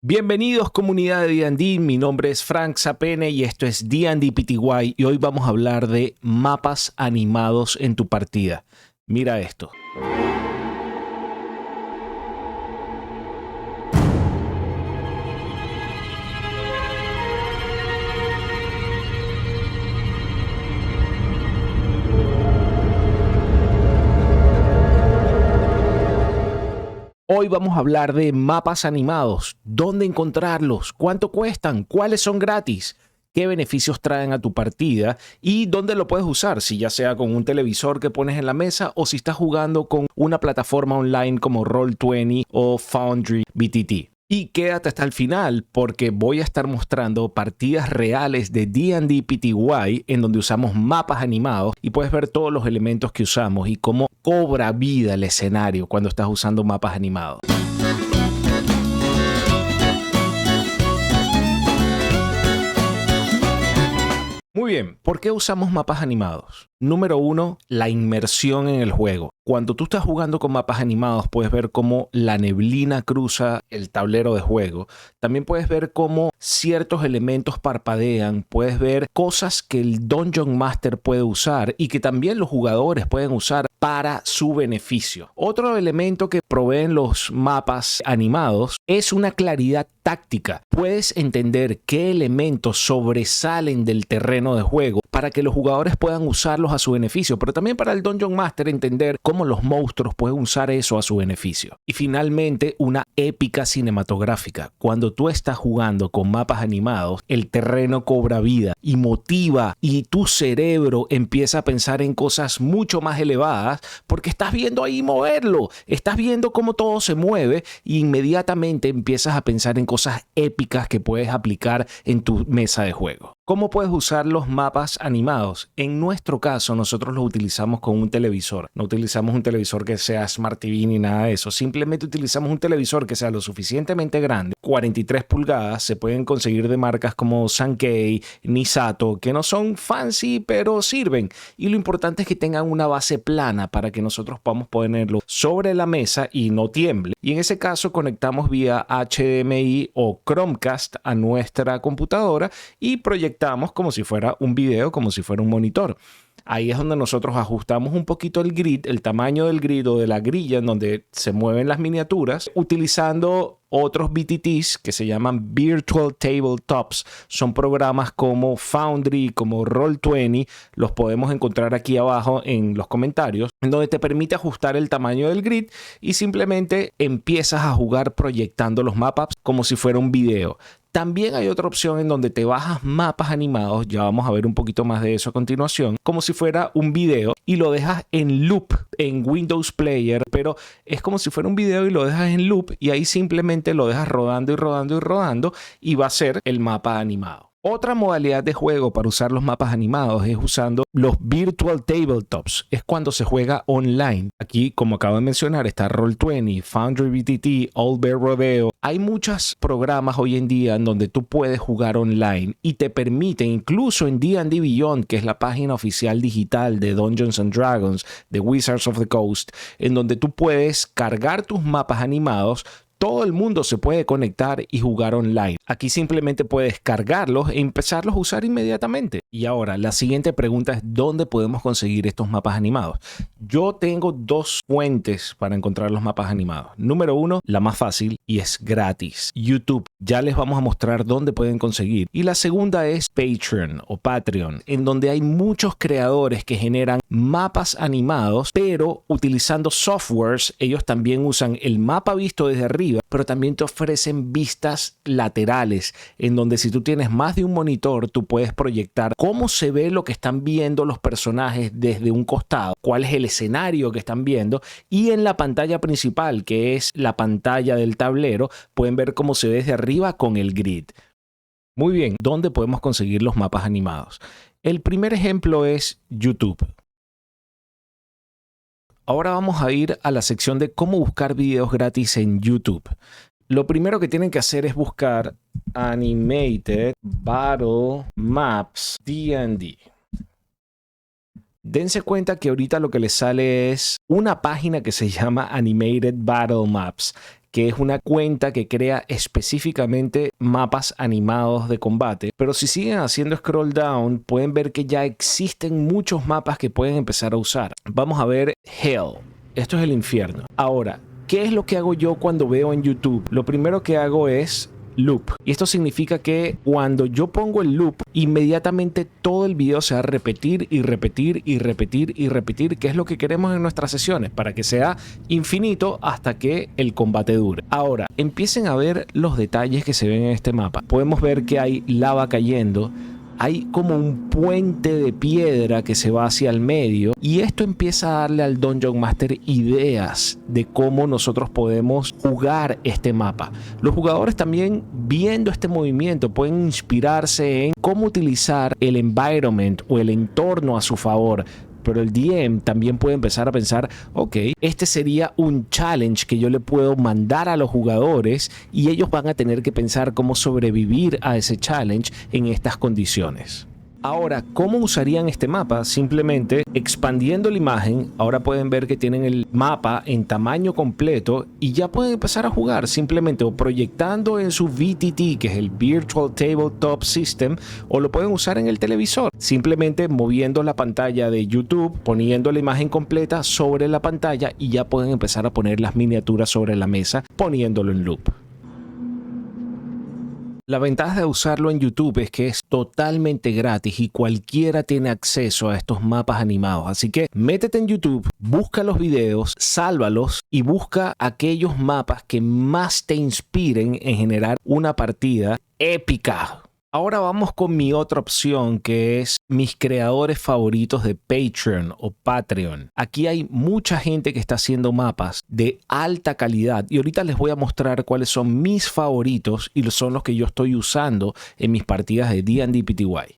Bienvenidos comunidad de D&D, mi nombre es Frank Sapene y esto es D&D PTY y hoy vamos a hablar de mapas animados en tu partida. Mira esto. Hoy vamos a hablar de mapas animados, dónde encontrarlos, cuánto cuestan, cuáles son gratis, qué beneficios traen a tu partida y dónde lo puedes usar, si ya sea con un televisor que pones en la mesa o si estás jugando con una plataforma online como Roll20 o Foundry BTT. Y quédate hasta el final porque voy a estar mostrando partidas reales de D&D PTY en donde usamos mapas animados y puedes ver todos los elementos que usamos y cómo cobra vida el escenario cuando estás usando mapas animados. Muy bien, ¿por qué usamos mapas animados? Número 1, la inmersión en el juego. Cuando tú estás jugando con mapas animados puedes ver cómo la neblina cruza el tablero de juego. También puedes ver cómo ciertos elementos parpadean. Puedes ver cosas que el Dungeon Master puede usar y que también los jugadores pueden usar para su beneficio. Otro elemento que proveen los mapas animados es una claridad táctica. Puedes entender qué elementos sobresalen del terreno de juego para que los jugadores puedan usarlos a su beneficio, pero también para el Dungeon Master entender cómo los monstruos pueden usar eso a su beneficio. Y finalmente, una épica cinematográfica. Cuando tú estás jugando con mapas animados, el terreno cobra vida y motiva y tu cerebro empieza a pensar en cosas mucho más elevadas porque estás viendo ahí moverlo, estás viendo cómo todo se mueve y inmediatamente empiezas a pensar en cosas épicas que puedes aplicar en tu mesa de juego. ¿Cómo puedes usar los mapas animados? En nuestro caso, nosotros los utilizamos con un televisor. No utilizamos un televisor que sea Smart TV ni nada de eso. Simplemente utilizamos un televisor que sea lo suficientemente grande. 43 pulgadas, se pueden conseguir de marcas como Sankei, Nisato, que no son fancy, pero sirven. Y lo importante es que tengan una base plana para que nosotros podamos ponerlo sobre la mesa y no tiemble. Y en ese caso conectamos vía HDMI o Chromecast a nuestra computadora y proyectamos como si fuera un video, como si fuera un monitor. Ahí es donde nosotros ajustamos un poquito el grid, el tamaño del grid o de la grilla en donde se mueven las miniaturas, utilizando otros BTTs que se llaman Virtual Tabletops. Son programas como Foundry, como Roll20. Los podemos encontrar aquí abajo en los comentarios, en donde te permite ajustar el tamaño del grid y simplemente empiezas a jugar proyectando los mapas como si fuera un video. También hay otra opción en donde te bajas mapas animados, ya vamos a ver un poquito más de eso a continuación, como si fuera un video y lo dejas en loop en Windows Player, pero es como si fuera un video y lo dejas en loop y ahí simplemente lo dejas rodando y rodando y rodando y va a ser el mapa animado. Otra modalidad de juego para usar los mapas animados es usando los Virtual Tabletops. Es cuando se juega online. Aquí, como acabo de mencionar, está Roll20, Foundry BTT, Old Bear Rodeo. Hay muchos programas hoy en día en donde tú puedes jugar online y te permiten, incluso en D&D Beyond, que es la página oficial digital de Dungeons and Dragons, de Wizards of the Coast, en donde tú puedes cargar tus mapas animados. Todo el mundo se puede conectar y jugar online. Aquí simplemente puedes cargarlos e empezarlos a usar inmediatamente. Y ahora, la siguiente pregunta es ¿dónde podemos conseguir estos mapas animados? Yo tengo dos fuentes para encontrar los mapas animados. Número 1, la más fácil y es gratis. YouTube. Ya les vamos a mostrar dónde pueden conseguir. Y la segunda es Patreon o Patreon, en donde hay muchos creadores que generan mapas animados, pero utilizando softwares. Ellos también usan el mapa visto desde arriba, pero también te ofrecen vistas laterales, en donde si tú tienes más de un monitor, tú puedes proyectar cómo se ve lo que están viendo los personajes desde un costado, cuál es el escenario que están viendo, y en la pantalla principal, que es la pantalla del tablero, pueden ver cómo se ve desde arriba con el grid. Muy bien, ¿dónde podemos conseguir los mapas animados? El primer ejemplo es YouTube. Ahora vamos a ir a la sección de cómo buscar videos gratis en YouTube. Lo primero que tienen que hacer es buscar Animated Battle Maps D&D. Dense cuenta que ahorita lo que les sale es una página que se llama Animated Battle Maps, que es una cuenta que crea específicamente mapas animados de combate. Pero si siguen haciendo scroll down, pueden ver que ya existen muchos mapas que pueden empezar a usar. Vamos a ver Hell. Esto es el infierno. Ahora, ¿qué es lo que hago yo cuando veo en YouTube? Lo primero que hago es loop. Y esto significa que cuando yo pongo el loop, inmediatamente todo el video se va a repetir y repetir y repetir y repetir, que es lo que queremos en nuestras sesiones, para que sea infinito hasta que el combate dure. Ahora, empiecen a ver los detalles que se ven en este mapa. Podemos ver que hay lava cayendo. Hay como un puente de piedra que se va hacia el medio y esto empieza a darle al Dungeon Master ideas de cómo nosotros podemos jugar este mapa. Los jugadores también, viendo este movimiento, pueden inspirarse en cómo utilizar el environment o el entorno a su favor. Pero el DM también puede empezar a pensar, ok, este sería un challenge que yo le puedo mandar a los jugadores y ellos van a tener que pensar cómo sobrevivir a ese challenge en estas condiciones. Ahora, ¿cómo usarían este mapa? Simplemente expandiendo la imagen. Ahora pueden ver que tienen el mapa en tamaño completo y ya pueden empezar a jugar simplemente o proyectando en su VTT, que es el Virtual Tabletop System, o lo pueden usar en el televisor, simplemente moviendo la pantalla de YouTube, poniendo la imagen completa sobre la pantalla y ya pueden empezar a poner las miniaturas sobre la mesa, poniéndolo en loop. La ventaja de usarlo en YouTube es que es totalmente gratis y cualquiera tiene acceso a estos mapas animados. Así que métete en YouTube, busca los videos, sálvalos y busca aquellos mapas que más te inspiren en generar una partida épica. Ahora vamos con mi otra opción, que es mis creadores favoritos de Patreon o Patreon. Aquí hay mucha gente que está haciendo mapas de alta calidad y ahorita les voy a mostrar cuáles son mis favoritos y son los que yo estoy usando en mis partidas de D&D PTY.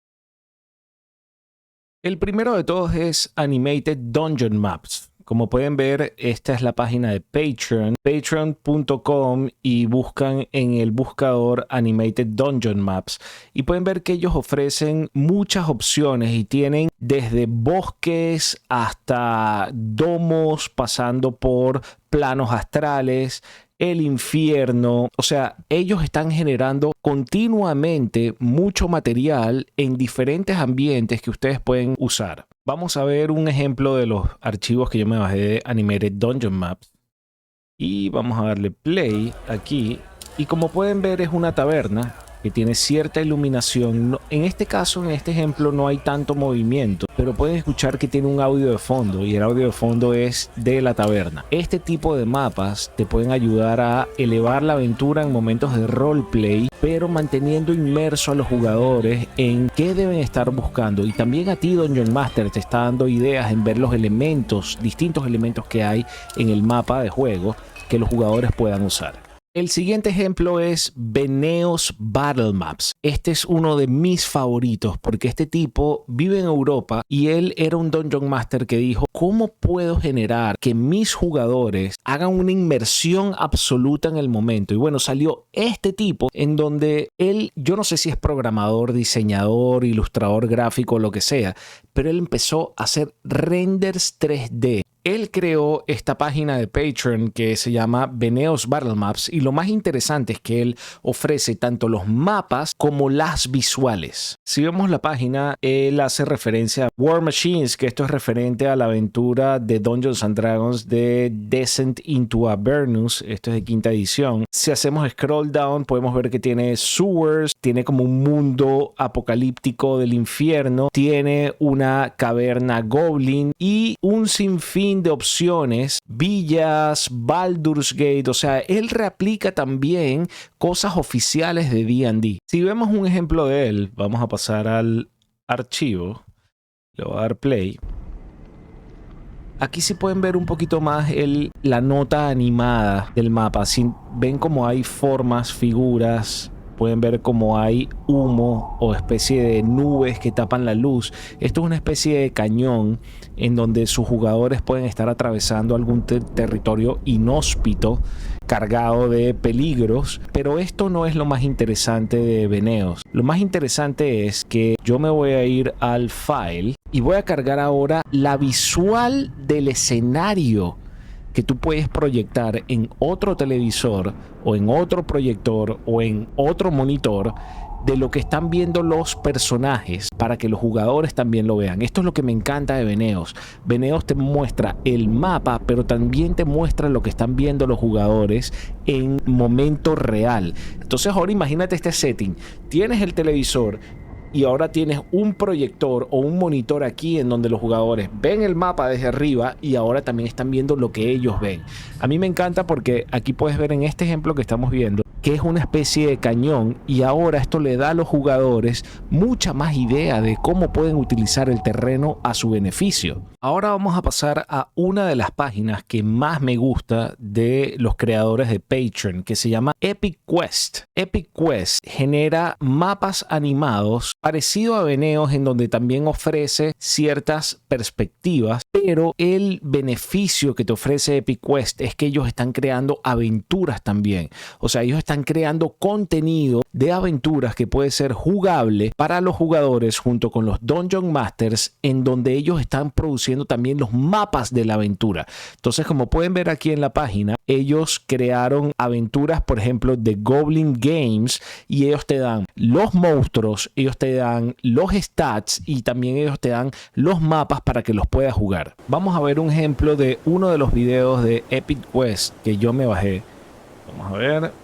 El primero de todos es Animated Dungeon Maps. Como pueden ver, esta es la página de Patreon, patreon.com, y buscan en el buscador Animated Dungeon Maps y pueden ver que ellos ofrecen muchas opciones y tienen desde bosques hasta domos, pasando por planos astrales, el infierno. O sea, ellos están generando continuamente mucho material en diferentes ambientes que ustedes pueden usar. Vamos a ver un ejemplo de los archivos que yo me bajé de Animated Dungeon Maps. Y vamos a darle play aquí. Y como pueden ver, es una taberna que tiene cierta iluminación. En este caso, en este ejemplo, no hay tanto movimiento, pero pueden escuchar que tiene un audio de fondo y el audio de fondo es de la taberna. Este tipo de mapas te pueden ayudar a elevar la aventura en momentos de roleplay, pero manteniendo inmerso a los jugadores en qué deben estar buscando. Y también a ti, Dungeon Master, te está dando ideas en ver los elementos, distintos elementos que hay en el mapa de juego que los jugadores puedan usar. El siguiente ejemplo es Veneos Battle Maps. Este es uno de mis favoritos porque este tipo vive en Europa y él era un Dungeon Master que dijo, ¿cómo puedo generar que mis jugadores hagan una inmersión absoluta en el momento? Y bueno, salió este tipo en donde él, yo no sé si es programador, diseñador, ilustrador gráfico, lo que sea, pero él empezó a hacer renders 3D. Él creó esta página de Patreon que se llama Veneos Battle Maps y lo más interesante es que él ofrece tanto los mapas como las visuales. Si vemos la página, él hace referencia a War Machines, que esto es referente a la aventura de Dungeons and Dragons de Descent into Avernus. Esto es de 5ª edición. Si hacemos scroll down, podemos ver que tiene sewers, tiene como un mundo apocalíptico del infierno, tiene una caverna goblin y un sinfín de opciones, villas, Baldur's Gate. O sea, él reaplica también cosas oficiales de D&D. Si vemos un ejemplo de él, vamos a pasar al archivo, le voy a dar play. Aquí sí pueden ver un poquito más la nota animada del mapa. Si ven como hay formas, figuras, pueden ver como hay humo o especie de nubes que tapan la luz. Esto es una especie de cañón en donde sus jugadores pueden estar atravesando algún territorio inhóspito cargado de peligros, pero esto no es lo más interesante de Veneos. Lo más interesante es que yo me voy a ir al file y voy a cargar ahora la visual del escenario que tú puedes proyectar en otro televisor o en otro proyector o en otro monitor de lo que están viendo los personajes para que los jugadores también lo vean. Esto es lo que me encanta de Veneos. Veneos te muestra el mapa, pero también te muestra lo que están viendo los jugadores en momento real. Entonces ahora imagínate este setting. Tienes el televisor y ahora tienes un proyector o un monitor aquí en donde los jugadores ven el mapa desde arriba y ahora también están viendo lo que ellos ven. A mí me encanta porque aquí puedes ver en este ejemplo que estamos viendo que es una especie de cañón, y ahora esto le da a los jugadores mucha más idea de cómo pueden utilizar el terreno a su beneficio. Ahora vamos a pasar a una de las páginas que más me gusta de los creadores de Patreon, que se llama Epic Quest. Epic Quest genera mapas animados parecido a Veneos, en donde también ofrece ciertas perspectivas, pero el beneficio que te ofrece Epic Quest es que ellos están creando aventuras también. O sea, ellos están creando contenido de aventuras que puede ser jugable para los jugadores junto con los Dungeon Masters, en donde ellos están produciendo también los mapas de la aventura. Entonces, como pueden ver aquí en la página, ellos crearon aventuras, por ejemplo, de Goblin Games, y ellos te dan los monstruos, ellos te dan los stats y también ellos te dan los mapas para que los puedas jugar. Vamos a ver un ejemplo de uno de los videos de Epic Quest que yo me bajé. Vamos a ver.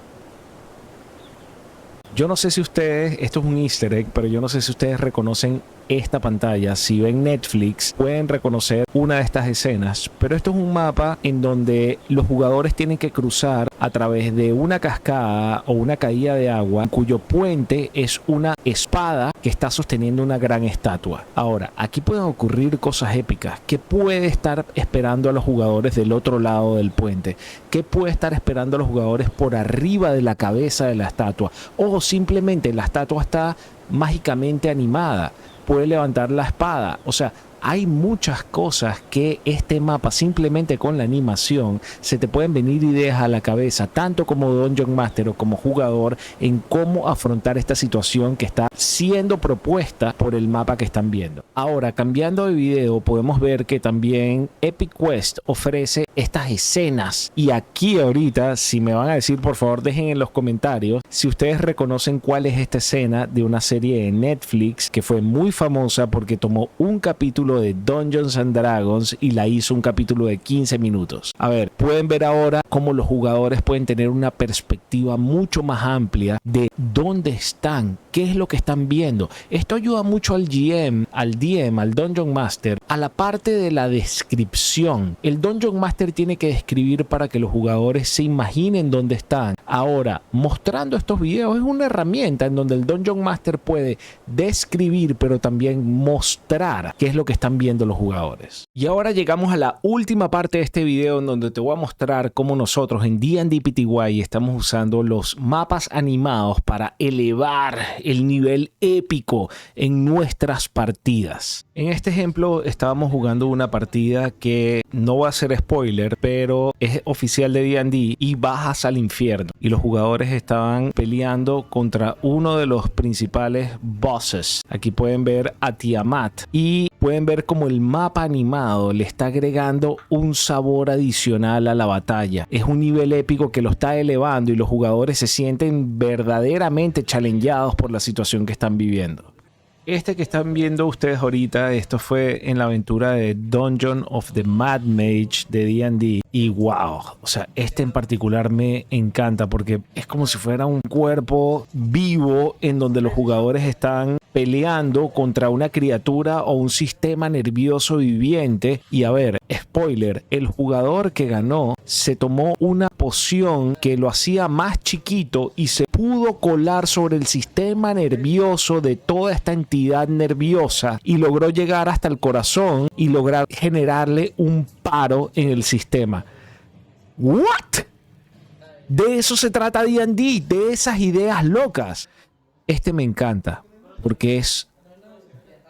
Yo no sé si ustedes, esto es un easter egg, pero yo no sé si ustedes reconocen esta pantalla. Si ven Netflix, pueden reconocer una de estas escenas, pero esto es un mapa en donde los jugadores tienen que cruzar a través de una cascada o una caída de agua, cuyo puente es una espada que está sosteniendo una gran estatua. Ahora, aquí pueden ocurrir cosas épicas. ¿Qué puede estar esperando a los jugadores del otro lado del puente? ¿Qué puede estar esperando a los jugadores por arriba de la cabeza de la estatua? O simplemente la estatua está mágicamente animada, puede levantar la espada. O sea, hay muchas cosas que este mapa, simplemente con la animación, se te pueden venir ideas a la cabeza, tanto como Dungeon Master o como jugador, en cómo afrontar esta situación que está siendo propuesta por el mapa que están viendo. Ahora, cambiando de video, podemos ver que también Epic Quest ofrece estas escenas, y aquí ahorita, si me van a decir, por favor dejen en los comentarios si ustedes reconocen cuál es esta escena de una serie de Netflix que fue muy famosa porque tomó un capítulo de Dungeons and Dragons y la hizo un capítulo de 15 minutos. A ver, pueden ver ahora cómo los jugadores pueden tener una perspectiva mucho más amplia de dónde están, qué es lo que están viendo. Esto ayuda mucho al GM, al DM, al Dungeon Master, a la parte de la descripción. El Dungeon Master tiene que describir para que los jugadores se imaginen dónde están. Ahora, mostrando estos videos es una herramienta en donde el Dungeon Master puede describir, pero también mostrar qué es lo que están viendo los jugadores. Y ahora llegamos a la última parte de este video, en donde te voy a mostrar cómo nosotros en D&D PTY estamos usando los mapas animados para elevar el nivel épico en nuestras partidas. En este ejemplo estábamos jugando una partida que no va a ser spoiler, pero es oficial de D&D, y bajas al infierno, y los jugadores estaban peleando contra uno de los principales bosses. Aquí pueden ver a Tiamat, y pueden ver cómo el mapa animado le está agregando un sabor adicional a la batalla. Es un nivel épico que lo está elevando, y los jugadores se sienten verdaderamente challengeados por la situación que están viviendo. Este que están viendo ustedes ahorita, esto fue en la aventura de Dungeon of the Mad Mage de D&D, y wow, o sea, este en particular me encanta porque es como si fuera un cuerpo vivo en donde los jugadores están peleando contra una criatura o un sistema nervioso viviente. Y a ver, spoiler, el jugador que ganó se tomó una poción que lo hacía más chiquito y se pudo colar sobre el sistema nervioso de toda esta entidad nerviosa, y logró llegar hasta el corazón y lograr generarle un paro en el sistema. ¿What? De eso se trata D&D, de esas ideas locas. Este me encanta porque es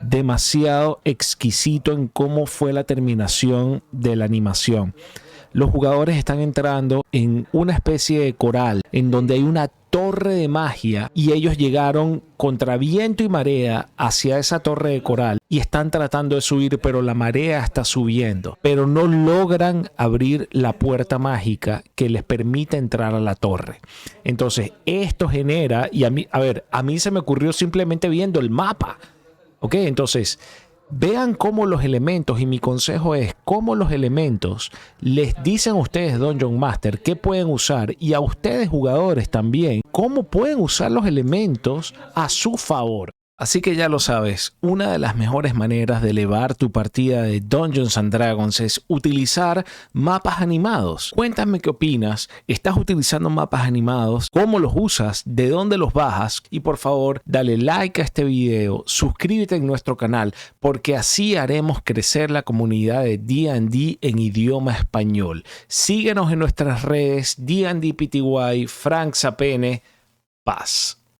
demasiado exquisito en cómo fue la terminación de la animación. Los jugadores están entrando en una especie de coral en donde hay una torre de magia y ellos llegaron contra viento y marea hacia esa torre de coral y están tratando de subir, pero la marea está subiendo, pero no logran abrir la puerta mágica que les permite entrar a la torre. Entonces esto genera, y a mí se me ocurrió simplemente viendo el mapa, ¿ok? Entonces vean cómo los elementos, y mi consejo es cómo los elementos les dicen a ustedes, Dungeon Master, qué pueden usar, y a ustedes jugadores también, cómo pueden usar los elementos a su favor. Así que ya lo sabes, una de las mejores maneras de elevar tu partida de Dungeons and Dragons es utilizar mapas animados. Cuéntame qué opinas, ¿estás utilizando mapas animados? ¿Cómo los usas? ¿De dónde los bajas? Y por favor, dale like a este video, suscríbete en nuestro canal, porque así haremos crecer la comunidad de D&D en idioma español. Síguenos en nuestras redes, D&D PTY, Frank Zapene, paz.